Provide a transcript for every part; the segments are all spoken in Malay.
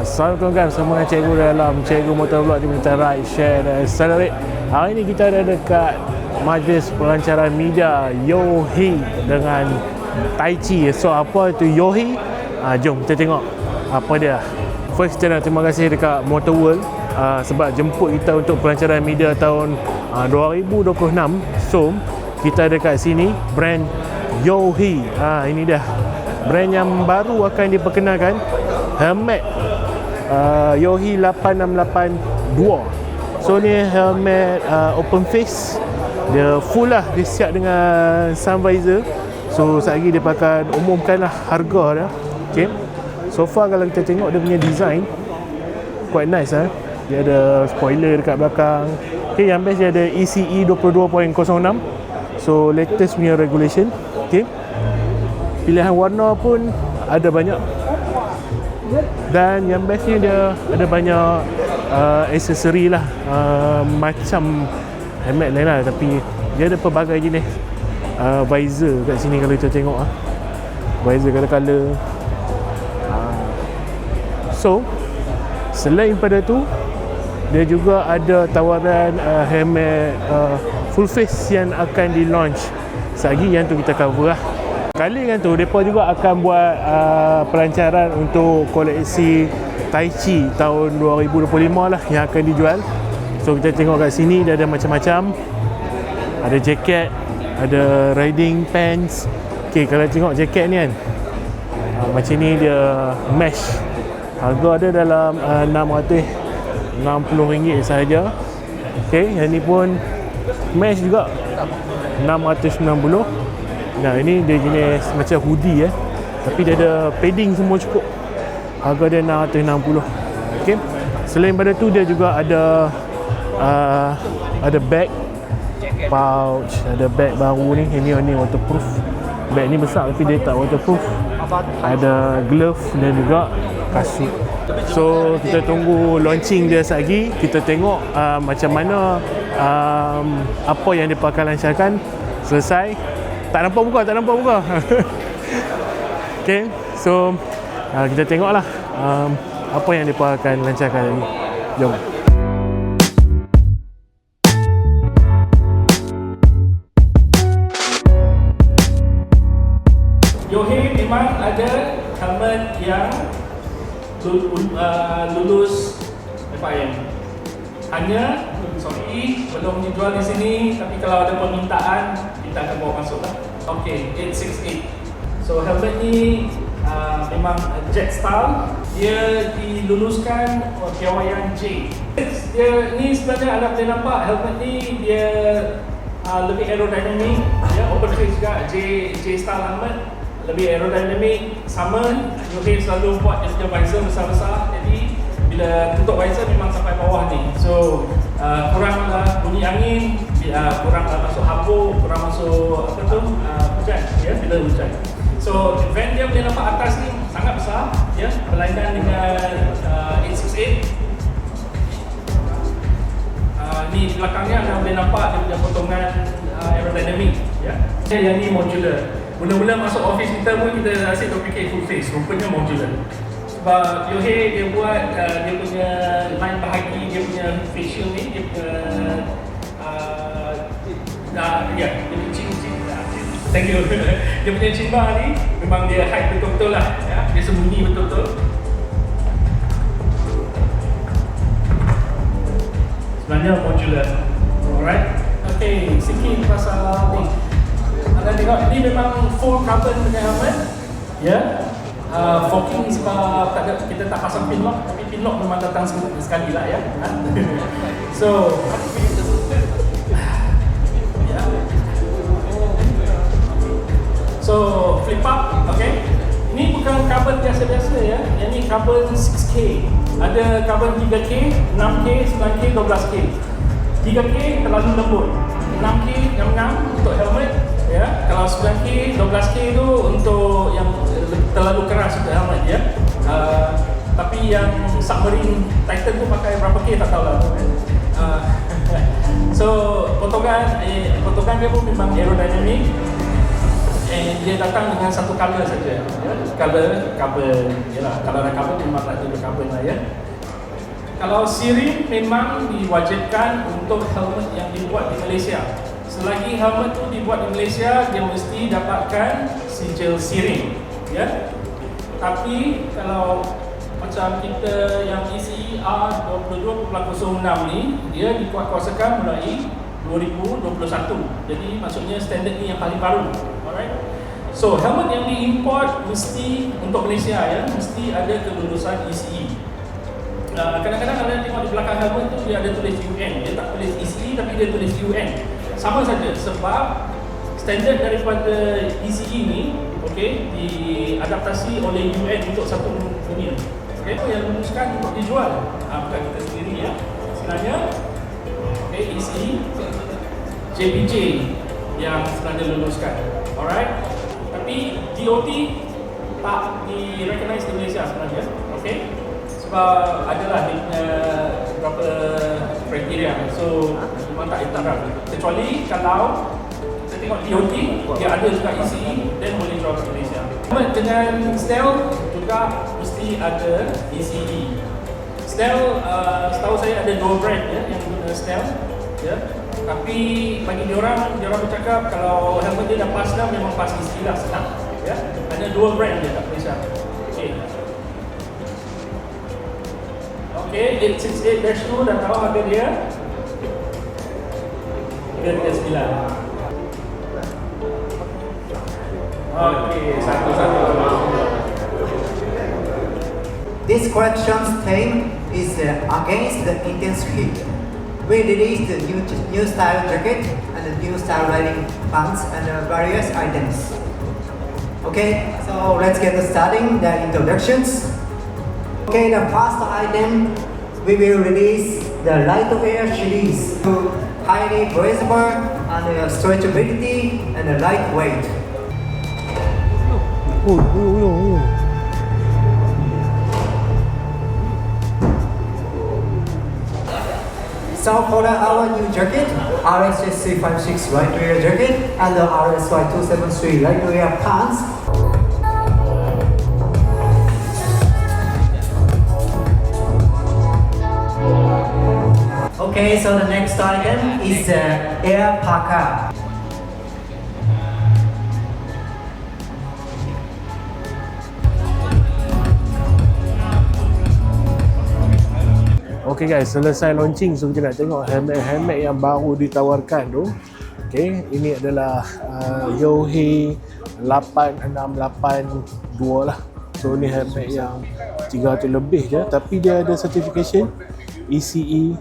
Assalamualaikum kan, bersama dengan Cikgu dalam Cikgu Motovlog di Minta Ride, Share dan Accelerate. Hari ini kita ada dekat Majlis Pelancaran Media Yohi dengan Tai Chi. So apa itu Yohi? Jom kita tengok apa dia. First kita nak terima kasih dekat Motor World sebab jemput kita untuk pelancaran media tahun 2026. So kita dekat sini brand Yohi. Ini dia brand yang baru akan diperkenalkan, helmet Yohi 8682. So ni helmet open face, dia full lah, dia siap dengan sun visor. So sekejap lagi dia akan umumkan lah harga dia. Okay, so far kalau kita tengok dia punya design quite nice lah. Dia ada spoiler dekat belakang. Okay, yang best dia ada ECE 22.06. So latest punya regulation. Okay, pilihan warna pun ada banyak, dan yang bestnya dia ada banyak aksesori lah, macam helmet lain lah, tapi dia ada pelbagai jenis visor kat sini. Kalau kita tengok visor color-color. So selain pada tu, dia juga ada tawaran helmet full face yang akan di launch sekejap lagi. Yang tu kita cover lah. Kali kan tu, mereka juga akan buat pelancaran untuk koleksi Tai Chi tahun 2025 lah yang akan dijual. So kita tengok kat sini dia ada macam-macam. Ada jaket, ada riding pants. Okay, kalau tengok jaket ni kan, macam ni dia mesh. Harga dia dalam RM660 sahaja. Okay, yang ni pun mesh juga, 690. Nah, ini dia jenis macam hoodie tapi dia ada padding semua cukup. Harga dia 660. Okey. Selain pada tu dia juga ada bag, pouch, ada bag baru ni. Ini waterproof. Bag ni besar tapi dia tak waterproof. Ada glove dan juga kasut. So kita tunggu launching dia sekejap lagi. Kita tengok macam mana apa yang dia akan lancarkan. Selesai. Tak nampak muka. Okay, so kita tengoklah apa yang mereka akan lancarkan lagi. Jom. Yohi memang ada helmet yang lulus FIM. Hanya, belum dijual di sini, tapi kalau ada permintaan, kita akan bawa masuk lah. Okay, 868. So helmet ni memang jet style. Dia diluluskan piawaian J. Dia ni sebenarnya anda boleh nampak helmet ni dia lebih aerodynamic. Ya, open face juga, J style helmet. Lebih aerodynamic, sama. Yohi selalu buat dia punya visor besar-besar. Jadi bila tutup visor memang sampai bawah ni. So kurang bunyi angin, kurang masuk habuk, kurang masuk hujan, ya, bila hujan. So vent dia boleh nampak atas ni sangat besar, ya, berlainan dengan 868. Ni di belakangnya anda boleh nampak dia punya potongan aerodynamic, ya. Yang ni modular. Mula-mula masuk office kita pun kita asyik berfikir full face, rupanya modular. Sebab Yohi dia buat dia punya line bahagi, dia punya facial ni, dia punya dia punya chin, thank you. Dia punya chin bar ni memang dia hide betul-betul lah, ya. Dia sembunyi betul-betul. Sebenarnya modular. Alright. Okay, sikit pasal ni. Anda tengok ni memang full carbon punya helmet, ya. Forking sebab kita tak pasang pin lock, tapi pin lock memang datang sekali lah, ya. So flip up, okay. Ini bukan carbon biasa-biasa, ya. Yang ni carbon 6K. Ada carbon 3K, 6K, 9K, 12K. 3K terlalu lembut, 6K ngam-ngam untuk helmet, ya. Kalau 9K, 12K tu untuk yang terlalu keras untuk helmet, ya. Tapi yang submarine Titan tu pakai berapa K tak tahu lah. So potongan dia pun memang aerodynamic. Dia datang dengan satu color saja, ya. Color carbon, yalah, kalau ada carbon memang tak ada carbon lah, ya. Kalau SIRIM memang diwajibkan untuk helmet yang dibuat di Malaysia. Selagi helmet tu dibuat di Malaysia, dia mesti dapatkan sijil SIRIM, ya. Tapi kalau macam kita yang ECE R22.06 ni, dia dikuatkuasakan mulai 2021. Jadi maksudnya standard ni yang paling baru. Alright. So helmet yang diimport mesti untuk Malaysia, ya, mesti ada kelulusan ECE. Kadang-kadang kalau tengok di belakang helmet tu dia ada tulis UN, dia tak tulis ECE tapi dia tulis UN. Sama saja sebab standard daripada ECE ni, okey, diadaptasi oleh UN untuk satu dunia. Okey, yang luluskan untuk dijual. Bukan kita sendiri, ya. Sebenarnya okey, ECE JPJ yang sebenarnya luluskan. Alright. Tapi DOT tak di-recognize di Malaysia sebenarnya. Okey. Sebab adalah dia punya beberapa kriteria. So memang tak letak. Kecuali kalau kita tengok DOT, dia ada juga ECE, dan boleh jual ke Malaysia. Dengan STEL juga mesti ada ECE. STEL, setahu saya ada 2 brand, ya, yang guna STEL, ya. Tapi bagi diorang bercakap kalau helmet dia dah pas dah, memang pas ECE lah, senang, ya. Ada 2 brand dia kat Malaysia. Okey. Okey, 868-2 dah tahu harga dia. 339. Okey, satu-satu. This collection's theme is against the intense heat. We released the new style jacket and the new style riding pants and various items. Okay, so let's get starting the introductions. Okay, the first item we will release the Lightwear series, highly breathable and stretchability and lightweight. So for our new jacket, RSS 356 lightwear jacket and the RSY 273 lightwear pants. Okay, so the next item is Air Parka. Okay guys, selesai launching, so kita nak tengok helmet yang baru ditawarkan tu. Okay, ini adalah Yohei 8682 lah. So ni helmet yang 300 lebih je, tapi dia ada certification ECE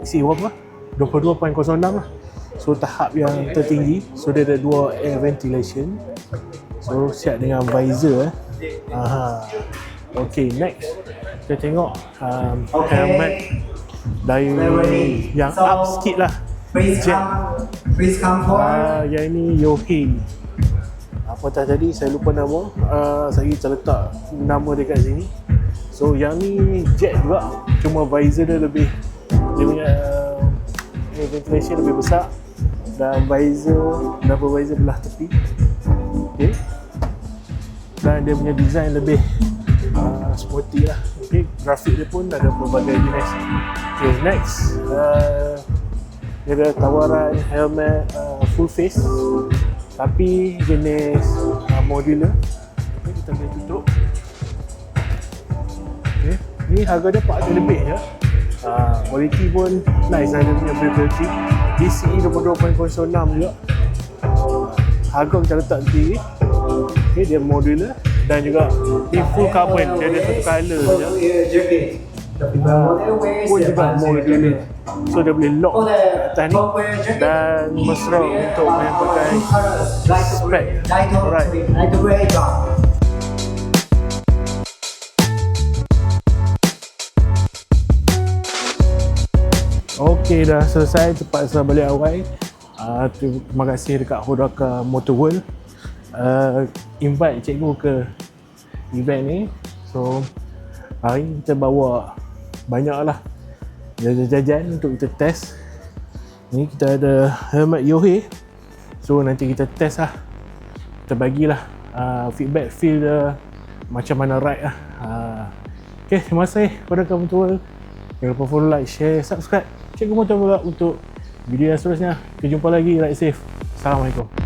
ECE berapa? 22.06 lah. So tahap yang tertinggi. So dia ada 2 air ventilation. So siap dengan visor. Okay, next kita tengok helmet dari yang up sikit lah. Please come forward. Yang ini Yohei. Apa tadi saya lupa nama. Saya letak nama dekat sini. So yang ni jet juga, cuma visor dia lebih, dia punya ventilation lebih besar dan double visor belah tepi. Okay. Dan dia punya design lebih sporty lah. Okay. Grafik dia pun ada pelbagai jenis. Okay, next dia ada tawaran helmet full face tapi jenis modular. Okay, kita boleh tutup. Okay. Ni harga dia 400 lebih je. Quality pun nice lah, dia punya build-quality. ECE 22.06 juga. Harga kita letak sendiri. Okay, dia modular dan juga ni full carbon, dia ada satu colour je. Pun juga modular. So dia boleh lock kat atas ni dan mesra untuk yang pakai spek. Alright. Okey, dah selesai, terpaksa balik awal. Terima kasih dekat Hodaka Motor World invite cikgu ke event ni. So hari ni kita bawa banyak lah jajan-jajan untuk kita test. Ni kita ada helmet Yohei, so nanti kita test lah, kita bagilah feedback feel dia macam mana ride lah. Okay, terima kasih kepada kamu tua. Jangan lupa follow, like, share, subscribe Cikgu Motor Vlog untuk video yang seterusnya. Kita jumpa lagi. Ride safe. Assalamualaikum.